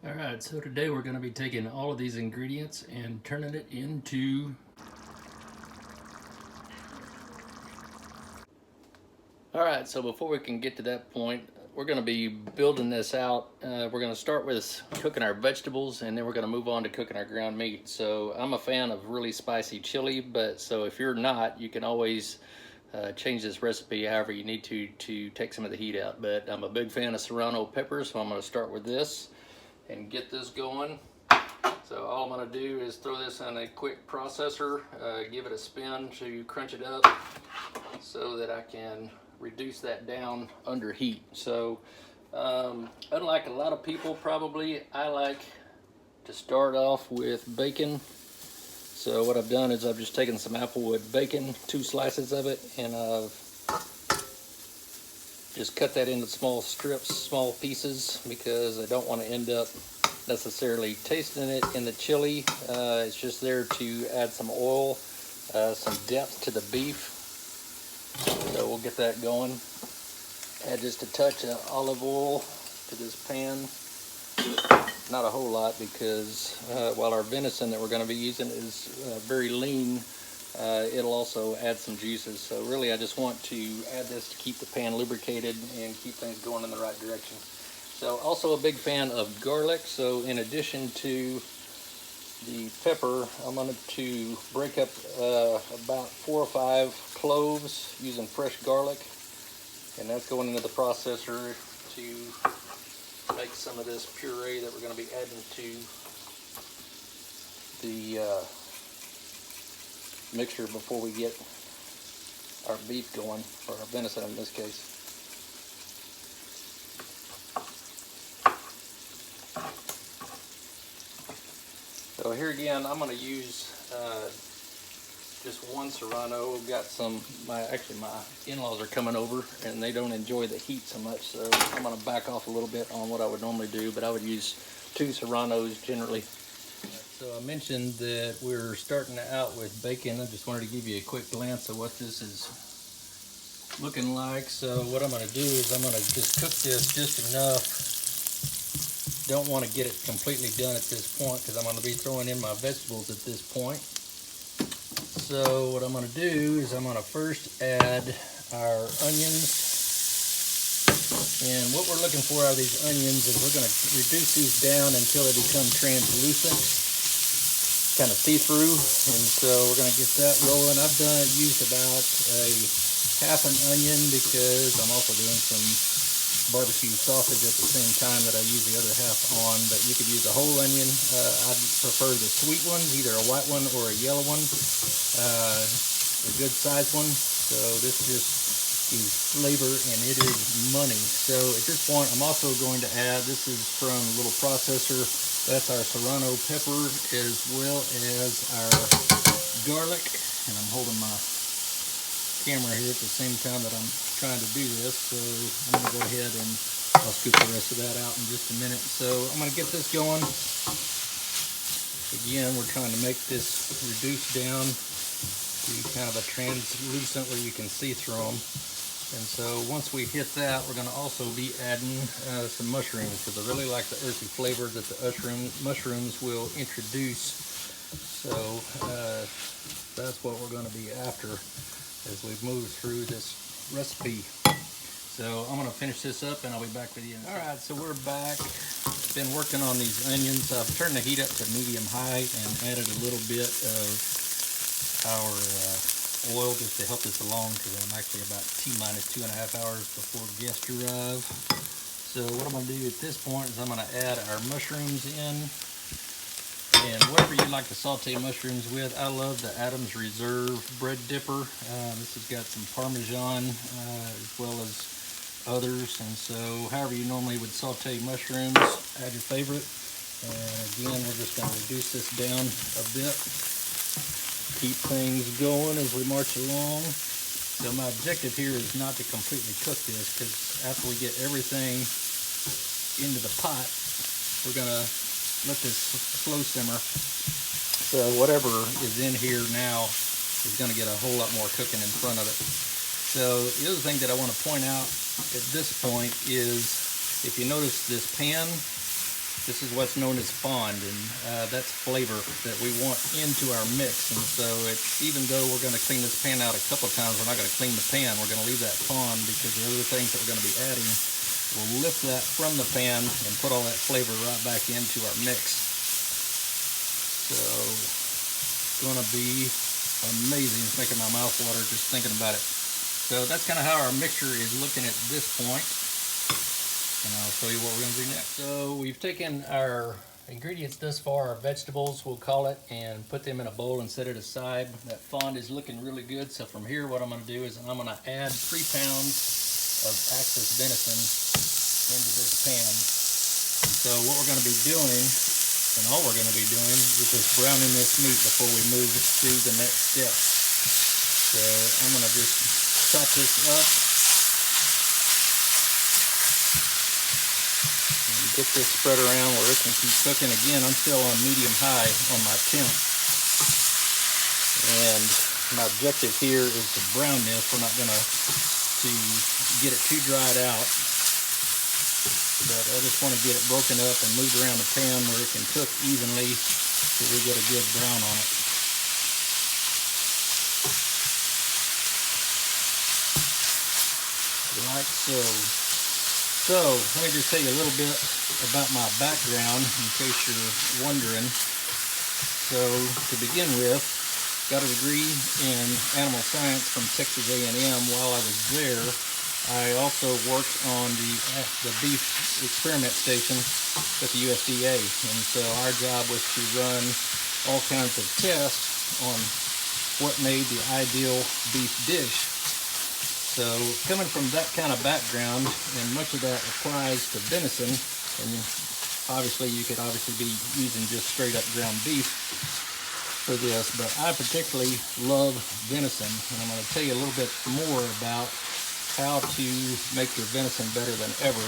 Alright, so today we're going to be taking all of these ingredients and turning it into... Alright, so before we can get to that point, we're going to be building this out. We're going to start with cooking our vegetables, and then we're going to move on to cooking our ground meat. So I'm a fan of really spicy chili, but so if you're not, you can always change this recipe however you need to take some of the heat out. But I'm a big fan of Serrano peppers, so I'm going to start with this and get this going. So all I'm going to do is throw this in a quick processor, give it a spin to crunch it up so that I can reduce that down under heat. So unlike a lot of people probably, I like to start off with bacon. So what I've done is I've just taken some applewood bacon, 2 slices of it, and I've just cut that into small strips, small pieces, because I don't want to end up necessarily tasting it in the chili. It's just there to add some oil, some depth to the beef. So we'll get that going. Add just a touch of olive oil to this pan. Not a whole lot, because while our venison that we're going to be using is very lean, it'll also add some juices. So really I just want to add this to keep the pan lubricated and keep things going in the right direction. So also a big fan of garlic. So in addition to the pepper, I'm going to break up about 4 or 5 cloves using fresh garlic. And that's going into the processor to make some of this puree that we're going to be adding to the mixture before we get our beef going, or our venison in this case. So here again, I'm going to use just one Serrano. We've got some, actually my in-laws are coming over and they don't enjoy the heat so much, so I'm going to back off a little bit on what I would normally do, but I would use 2 Serranos generally. So I mentioned that we're starting out with bacon. I just wanted to give you a quick glance of what this is looking like. So what I'm going to do is I'm going to just cook this just enough. Don't want to get it completely done at this point because I'm going to be throwing in my vegetables at this point. So what I'm going to do is I'm going to first add our onions. And what we're looking for out of these onions is we're going to reduce these down until they become translucent, kind of see-through. And so we're going to get that rolling. I've used about a half an onion because I'm also doing some barbecue sausage at the same time that I use the other half on, but you could use a whole onion. I'd prefer the sweet ones, either a white one or a yellow one, a good sized one. So this just is flavor and it is money. So at this point I'm also going to add, this is from a little processor, that's our Serrano pepper as well as our garlic, and I'm holding my camera here at the same time that I'm trying to do this, so I'm going to go ahead and I'll scoop the rest of that out in just a minute. So I'm going to get this going. Again, we're trying to make this reduce down to kind of a translucent where you can see through them. And so once we hit that, we're going to also be adding some mushrooms, because I really like the earthy flavor that the mushrooms will introduce. So that's what we're going to be after as we move through this recipe. So I'm going to finish this up and I'll be back with you. Alright, so we're back. Been working on these onions. I've turned the heat up to medium-high and added a little bit of our oil just to help this along, because I'm actually about T-minus 2.5 hours before guests arrive. So what I'm going to do at this point is I'm going to add our mushrooms in. And whatever you like to saute mushrooms with, I love the Adams Reserve bread dipper. This has got some Parmesan as well as others. And so however you normally would saute mushrooms, add your favorite. And again, we're just going to reduce this down a bit. Keep things going as we march along. So my objective here is not to completely cook this, because after we get everything into the pot, we're going to let this slow simmer. So whatever is in here now is going to get a whole lot more cooking in front of it. So the other thing that I want to point out at this point is, if you notice this pan, This is what's known as fond, and that's flavor that we want into our mix. And so it's, even though we're going to clean this pan out a couple of times, we're not going to clean the pan. We're going to leave that fond because the other things that we're going to be adding will lift that from the pan and put all that flavor right back into our mix. So it's going to be amazing. It's making my mouth water just thinking about it. So that's kind of how our mixture is looking at this point. And I'll show you what we're going to do next. So we've taken our ingredients thus far, our vegetables we'll call it, and put them in a bowl and set it aside. That fond is looking really good. So from here what I'm going to do is I'm going to add 3 pounds of Axis venison into this pan. So what we're going to be doing, and all we're going to be doing, is just browning this meat before we move to the next step. So I'm going to just chop this up. Get this spread around where it can keep cooking. Again, I'm still on medium-high on my temp. And my objective here is to brown this. We're not going to get it too dried out. But I just want to get it broken up and moved around the pan where it can cook evenly so we get a good brown on it. Like so. So, let me just tell you a little bit about my background in case you're wondering. So, to begin with, got a degree in animal science from Texas A&M. While I was there, I also worked on the beef experiment station at the USDA. And so our job was to run all kinds of tests on what made the ideal beef dish. So coming from that kind of background, and much of that applies to venison, and obviously you could be using just straight up ground beef for this, but I particularly love venison, and I'm going to tell you a little bit more about how to make your venison better than ever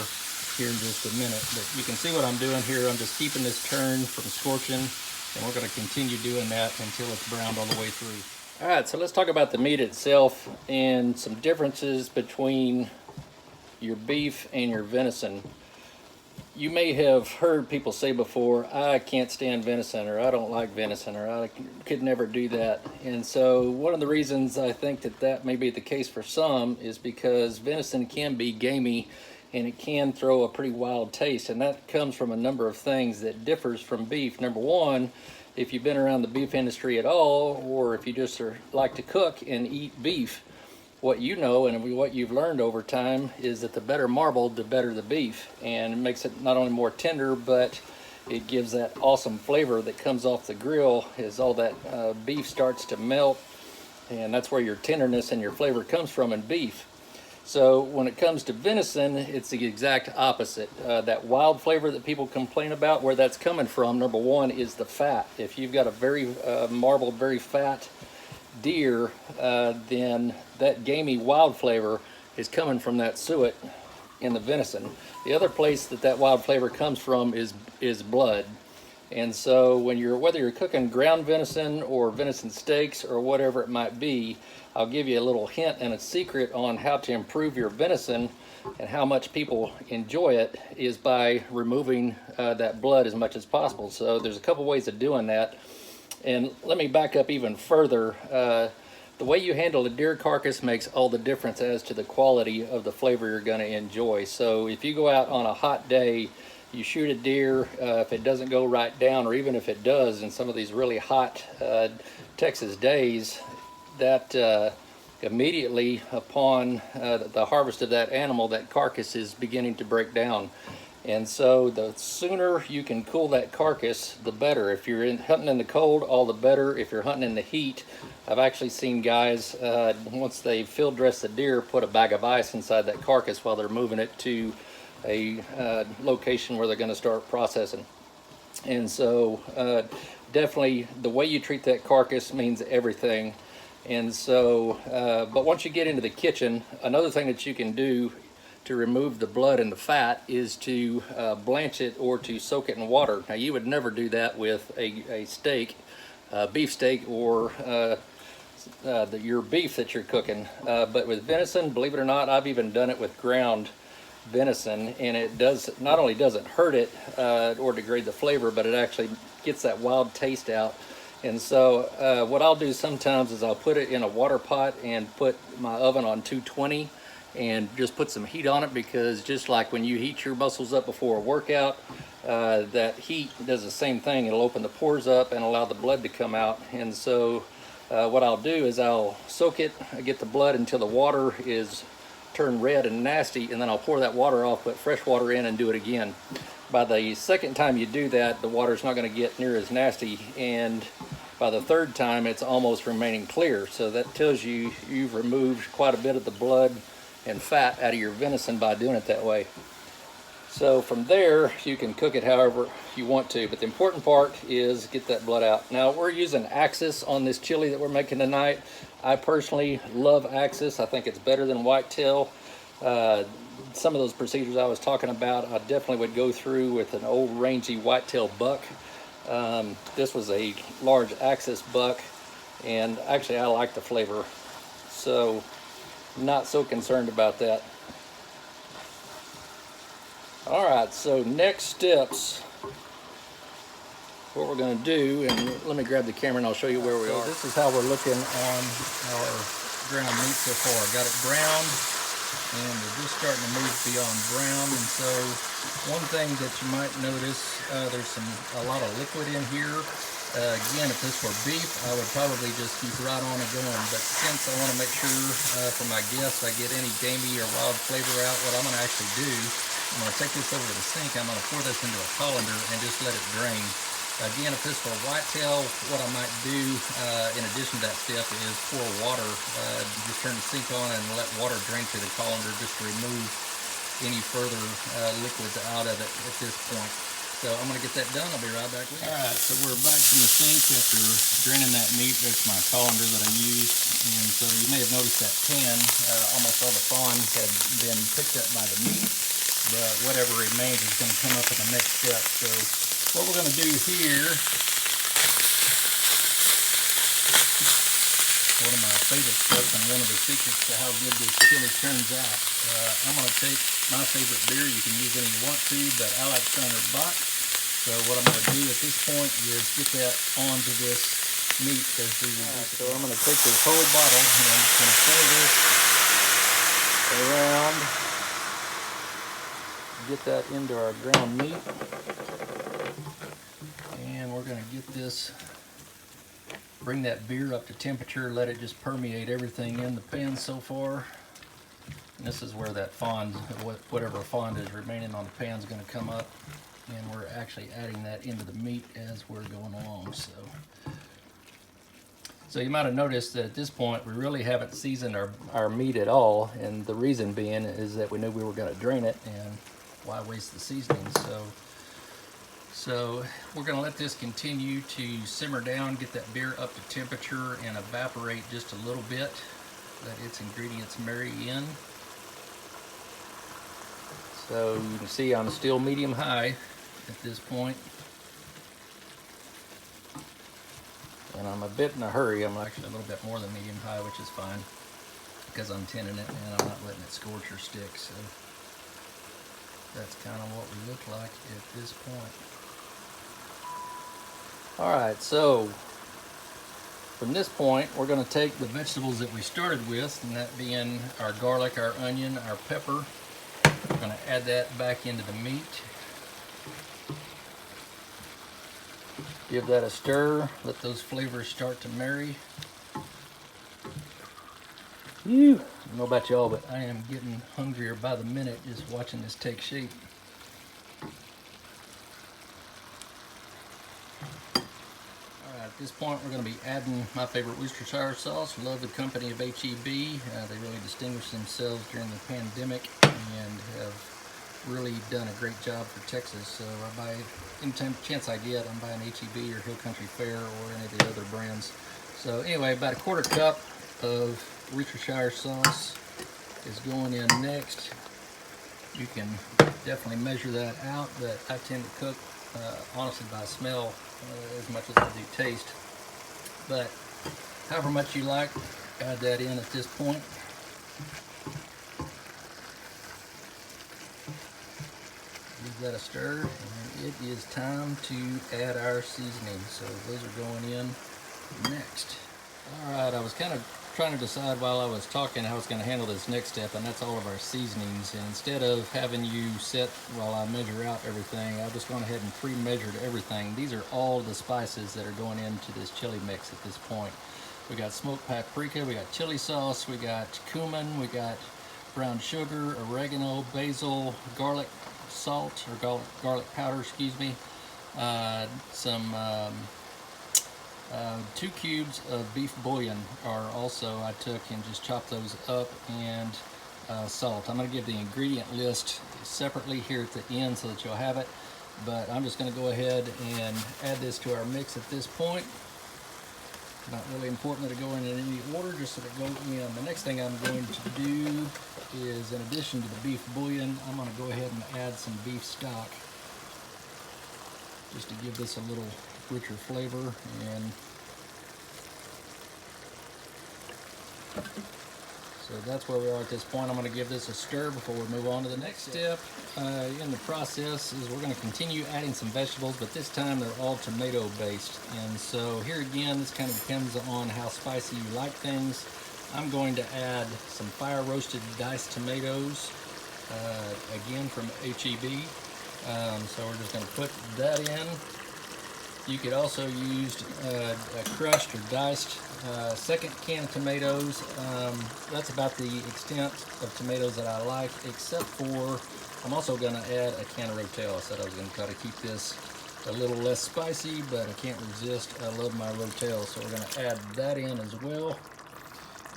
here in just a minute. But you can see what I'm doing here. I'm just keeping this turned from scorching, and we're going to continue doing that until it's browned all the way through. All right, so let's talk about the meat itself and some differences between your beef and your venison. You may have heard people say before, I can't stand venison, or I don't like venison, or I could never do that. And so one of the reasons I think that may be the case for some is because venison can be gamey and it can throw a pretty wild taste. And that comes from a number of things that differs from beef. Number one, if you've been around the beef industry at all, or if you just like to cook and eat beef, what you know and what you've learned over time is that the better marbled, the better the beef. And it makes it not only more tender, but it gives that awesome flavor that comes off the grill as all that beef starts to melt. And that's where your tenderness and your flavor comes from in beef. So when it comes to venison, it's the exact opposite. That wild flavor that people complain about, where that's coming from, number one, is the fat. If you've got a very marbled, very fat deer, then that gamey wild flavor is coming from that suet in the venison. The other place that wild flavor comes from is blood. And so whether you're cooking ground venison or venison steaks or whatever it might be, I'll give you a little hint and a secret on how to improve your venison and how much people enjoy it is by removing that blood as much as possible. So there's a couple ways of doing that. And let me back up even further. The way you handle a deer carcass makes all the difference as to the quality of the flavor you're going to enjoy. So if you go out on a hot day, you shoot a deer, if it doesn't go right down, or even if it does in some of these really hot Texas days, that immediately upon the harvest of that animal, that carcass is beginning to break down. And so the sooner you can cool that carcass, the better. If you're hunting in the cold, all the better. If you're hunting in the heat, I've actually seen guys, once they field dress the deer, put a bag of ice inside that carcass while they're moving it to a location where they're going to start processing. And so definitely the way you treat that carcass means everything. And so, but once you get into the kitchen, another thing that you can do to remove the blood and the fat is to blanch it or to soak it in water. Now you would never do that with a steak, beef steak, or your beef that you're cooking. But with venison, believe it or not, I've even done it with ground venison, and it does not only doesn't hurt it or degrade the flavor, but it actually gets that wild taste out. And so what I'll do sometimes is I'll put it in a water pot and put my oven on 220 and just put some heat on it, because just like when you heat your muscles up before a workout, that heat does the same thing. It'll open the pores up and allow the blood to come out. And so what I'll do is I'll soak it, get the blood until the water is turned red and nasty, and then I'll pour that water off, put fresh water in, and do it again. By the second time you do that, the water's not going to get near as nasty, and by the third time it's almost remaining clear. So that tells you you've removed quite a bit of the blood and fat out of your venison by doing it that way. So from there, you can cook it however you want to, but the important part is get that blood out. Now, we're using Axis on this chili that we're making tonight. I personally love Axis. I think it's better than whitetail. Some of those procedures I was talking about, I definitely would go through with an old rangy whitetail buck. This was a large Axis buck, and actually I like the flavor, so not so concerned about that. All right, so next steps, what we're going to do, and let me grab the camera and I'll show you where we are. This is how we're looking on our ground meat so far. Got it browned, and we're just starting to move beyond brown. And so one thing that you might notice, there's a lot of liquid in here. Again, if this were beef, I would probably just keep right on and going. But since I want to make sure for my guests I get any gamey or wild flavor out, what I'm going to actually do, I'm going to take this over to the sink. I'm going to pour this into a colander and just let it drain. Again, if this were whitetail, what I might do in addition to that step is pour water. Just turn the sink on and let water drain through the colander just to remove any further liquids out of it at this point. So I'm going to get that done. I'll be right back with you. All right, so we're back from the sink after draining that meat. That's my colander that I used. And so you may have noticed that pan, almost all the fond had been picked up by the meat. But whatever remains is going to come up in the next step. So what we're going to do here, one of my favorite steps and one of the secrets to how good this chili turns out. I'm going to take my favorite beer. You can use any you want to, but I like Shiner-bock. So what I'm going to do at this point is get that onto this meat. So I'm going to take this whole bottle and I'm just going to pour this around. Get that into our ground meat, and we're going to get this, bring that beer up to temperature, let it just permeate everything in the pan so far. And this is where that fond, whatever fond is remaining on the pan, is going to come up, and we're actually adding that into the meat as we're going along. So you might have noticed that at this point we really haven't seasoned our meat at all, and the reason being is that we knew we were going to drain it, and why waste the seasoning? So we're going to let this continue to simmer down, get that beer up to temperature and evaporate just a little bit, let its ingredients marry in. So you can see I'm still medium high at this point. And I'm a bit in a hurry. I'm actually a little bit more than medium high, which is fine because I'm tinning it and I'm not letting it scorch or stick. So that's kind of what we look like at this point. All right, so from this point, we're going to take the vegetables that we started with, and that being our garlic, our onion, our pepper. We're going to add that back into the meat. Give that a stir, let those flavors start to marry. I don't know about y'all, but I am getting hungrier by the minute just watching this take shape. Alright, at this point we're going to be adding my favorite Worcestershire sauce. Love the company of HEB. They really distinguished themselves during the pandemic and have really done a great job for Texas. So I buy, anytime chance I get, I'm buying HEB or Hill Country Fair or any of the other brands. So anyway, about a quarter cup of Worcestershire sauce is going in next. You can definitely measure that out, but I tend to cook honestly by smell as much as I do taste. But however much you like, add that in at this point. Give that a stir, and it is time to add our seasonings. So those are going in next. All right, I was kind of trying to decide while I was talking how I was going to handle this next step, and that's all of our seasonings. And instead of having you sit while I measure out everything, I've just gone ahead and pre-measured everything. These are all the spices that are going into this chili mix at this point. We got smoked paprika, we got chili sauce, we got cumin, we got brown sugar, oregano, basil, garlic salt, or garlic powder, excuse me, some 2 cubes of beef bouillon are also, I took and just chopped those up, and salt. I'm going to give the ingredient list separately here at the end so that you'll have it, but I'm just going to go ahead and add this to our mix at this point. Not really important that it go in any order, just so that it goes in. The next thing I'm going to do is, in addition to the beef bouillon, I'm going to go ahead and add some beef stock, just to give this a little richer flavor. And so that's where we are at this point. I'm going to give this a stir before we move on to the next step in the process. Is we're going to continue adding some vegetables, but this time they're all tomato based. And so here again, this kind of depends on how spicy you like things. I'm going to add some fire roasted diced tomatoes, again from HEB. So we're just going to put that in. You could also use a crushed or diced second can of tomatoes. That's about the extent of tomatoes that I like, except for I'm also going to add a can of Rotel. I said I was going to try to keep this a little less spicy, but I can't resist. I love my Rotel, so we're going to add that in as well.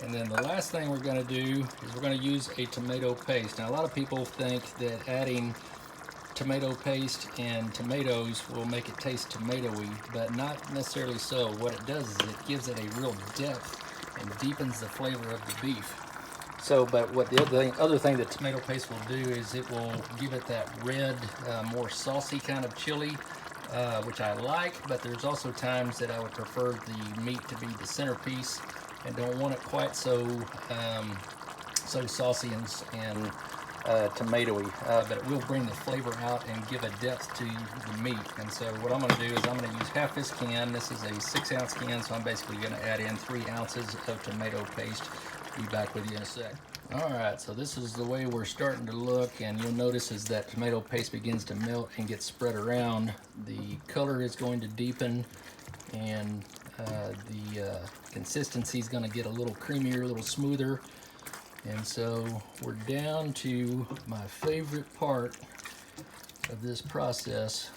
And then the last thing we're going to do is we're going to use a tomato paste. Now, a lot of people think that adding tomato paste and tomatoes will make it taste tomatoey, but not necessarily so. What it does is it gives it a real depth and deepens the flavor of the beef. So, but what the other thing that tomato paste will do is it will give it that red, more saucy kind of chili, which I like, but there's also times that I would prefer the meat to be the centerpiece and don't want it quite so so saucy and tomatoey, but it will bring the flavor out and give a depth to the meat. And so what I'm going to do is I'm going to use half this can. This is a 6-ounce can, so I'm basically going to add in 3 ounces of tomato paste. Be back with you in a sec. Alright, so this is the way we're starting to look, and you'll notice as that tomato paste begins to melt and get spread around, the color is going to deepen, and the consistency is going to get a little creamier, a little smoother. And so we're down to my favorite part of this process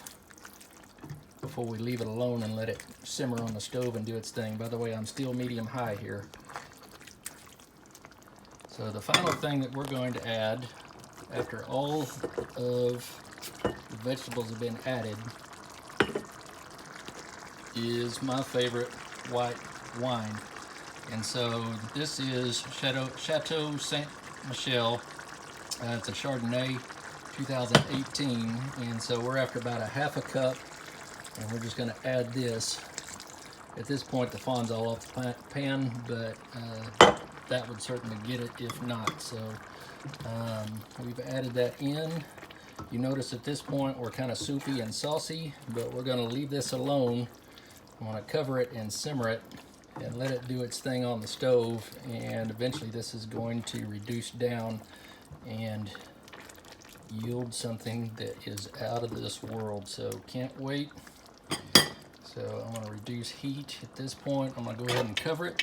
before we leave it alone and let it simmer on the stove and do its thing. By the way, I'm still medium high here. So the final thing that we're going to add after all of the vegetables have been added is my favorite white wine. And so this is Chateau Saint Michel. It's a Chardonnay 2018. And so we're after about a half a cup, and we're just going to add this. At this point, the fond's all off the pan, but that would certainly get it if not. So we've added that in. You notice at this point we're kind of soupy and saucy, but we're going to leave this alone. I'm going to cover it and simmer it and let it do its thing on the stove, and eventually this is going to reduce down and yield something that is out of this world. So can't wait. So I'm going to reduce heat at this point. I'm going to go ahead and cover it,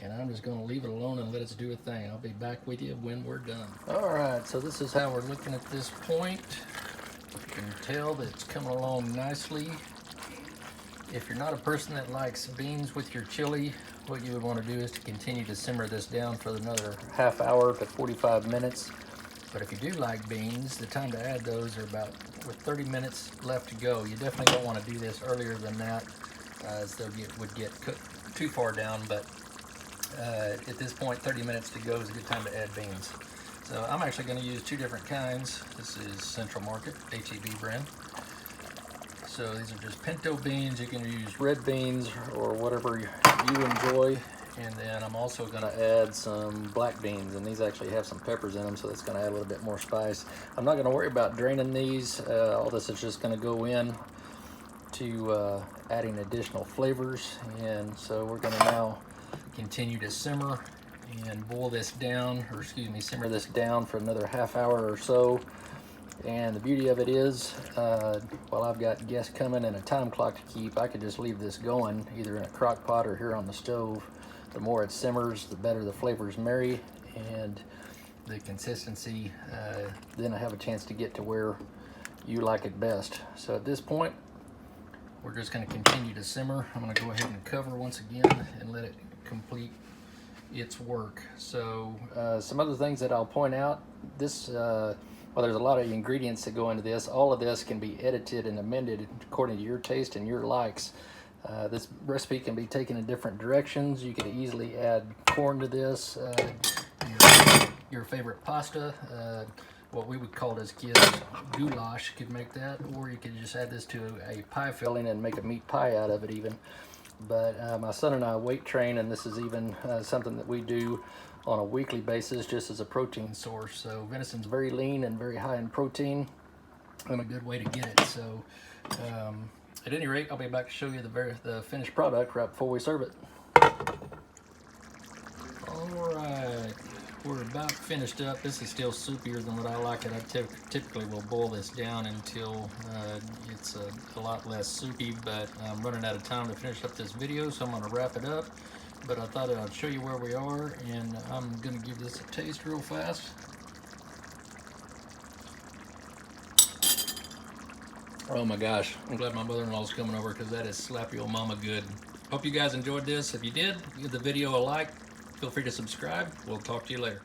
and I'm just going to leave it alone and let it do a thing. I'll be back with you when we're done. Alright, so this is how we're looking at this point. You can tell that it's coming along nicely. If you're not a person that likes beans with your chili, what you would want to do is to continue to simmer this down for another half hour to 45 minutes. But if you do like beans, the time to add those are about with 30 minutes left to go. You definitely don't want to do this earlier than that, as they would get cooked too far down. But at this point, 30 minutes to go is a good time to add beans. So I'm actually going to use 2 different kinds. This is Central Market, HEB brand. So these are just pinto beans. You can use red beans or whatever you enjoy. And then I'm also gonna add some black beans, and these actually have some peppers in them, so that's gonna add a little bit more spice. I'm not gonna worry about draining these. All this is just gonna go in to adding additional flavors. And so we're gonna now continue to simmer and boil this down, or excuse me, simmer this down for another half hour or so. And the beauty of it is, while I've got guests coming and a time clock to keep, I could just leave this going either in a crock pot or here on the stove. The more it simmers, the better the flavors marry, and the consistency, then I have a chance to get to where you like it best. So at this point, we're just going to continue to simmer. I'm going to go ahead and cover once again and let it complete its work. So some other things that I'll point out, this well, there's a lot of ingredients that go into this. All of this can be edited and amended according to your taste and your likes. This recipe can be taken in different directions. You could easily add corn to this, your favorite pasta, what we would call as kids goulash, you could make that, or you could just add this to a pie filling and make a meat pie out of it even. But my son and I weight train, and this is even something that we do on a weekly basis just as a protein source. So venison's very lean and very high in protein, and a good way to get it. So at any rate, I'll be back to show you the finished product right before we serve it. Alright, we're about finished up. This is still soupier than what I like it. I typically will boil this down until it's a lot less soupy, but I'm running out of time to finish up this video, so I'm going to wrap it up. But I thought I'd show you where we are, and I'm going to give this a taste real fast. Oh my gosh, I'm glad my mother-in-law's coming over, because that is slappy old mama good. Hope you guys enjoyed this. If you did, give the video a like. Feel free to subscribe. We'll talk to you later.